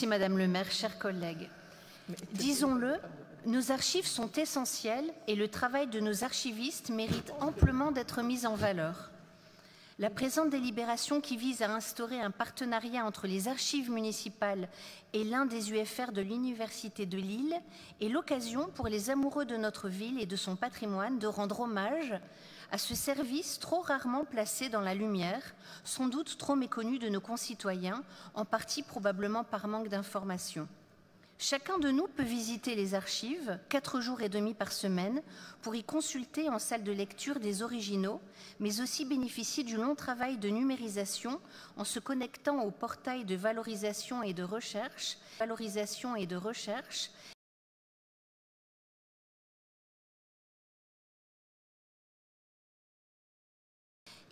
Merci Madame le maire, chers collègues. Disons-le, nos archives sont essentielles et le travail de nos archivistes mérite amplement d'être mis en valeur. La présente délibération qui vise à instaurer un partenariat entre les archives municipales et l'un des UFR de l'Université de Lille est l'occasion pour les amoureux de notre ville et de son patrimoine de rendre hommage à ce service trop rarement placé dans la lumière, sans doute trop méconnu de nos concitoyens, en partie probablement par manque d'information. Chacun de nous peut visiter les archives 4 jours et demi par semaine pour y consulter en salle de lecture des originaux, mais aussi bénéficier du long travail de numérisation en se connectant au portail de valorisation et de recherche,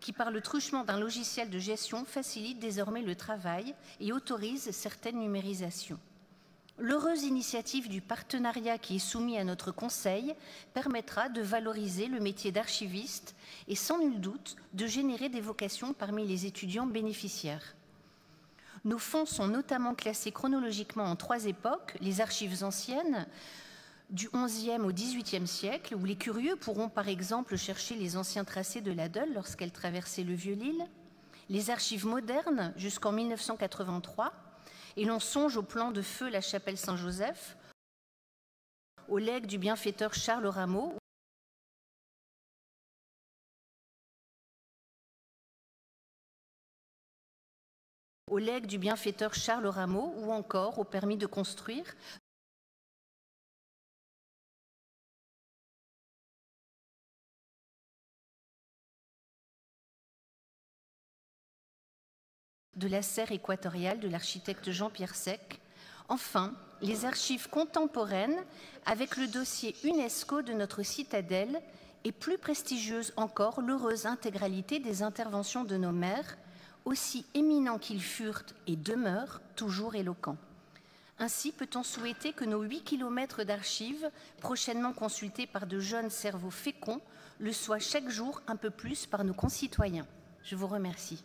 qui, par le truchement d'un logiciel de gestion, facilite désormais le travail et autorise certaines numérisations. L'heureuse initiative du partenariat qui est soumis à notre Conseil permettra de valoriser le métier d'archiviste et sans nul doute de générer des vocations parmi les étudiants bénéficiaires. Nos fonds sont notamment classés chronologiquement en 3 époques, les archives anciennes, du XIe au XVIIIe siècle, où les curieux pourront par exemple chercher les anciens tracés de la Deule lorsqu'elle traversait le Vieux-Lille, les archives modernes jusqu'en 1983, et l'on songe au plan de feu la chapelle Saint-Joseph, au legs du bienfaiteur Charles Rameau, ou encore au permis de construire, de la serre équatoriale de l'architecte Jean-Pierre Sec. Enfin, les archives contemporaines avec le dossier UNESCO de notre citadelle et plus prestigieuse encore l'heureuse intégralité des interventions de nos maires, aussi éminents qu'ils furent et demeurent toujours éloquents. Ainsi peut-on souhaiter que nos 8 kilomètres d'archives, prochainement consultés par de jeunes cerveaux féconds, le soient chaque jour un peu plus par nos concitoyens. Je vous remercie.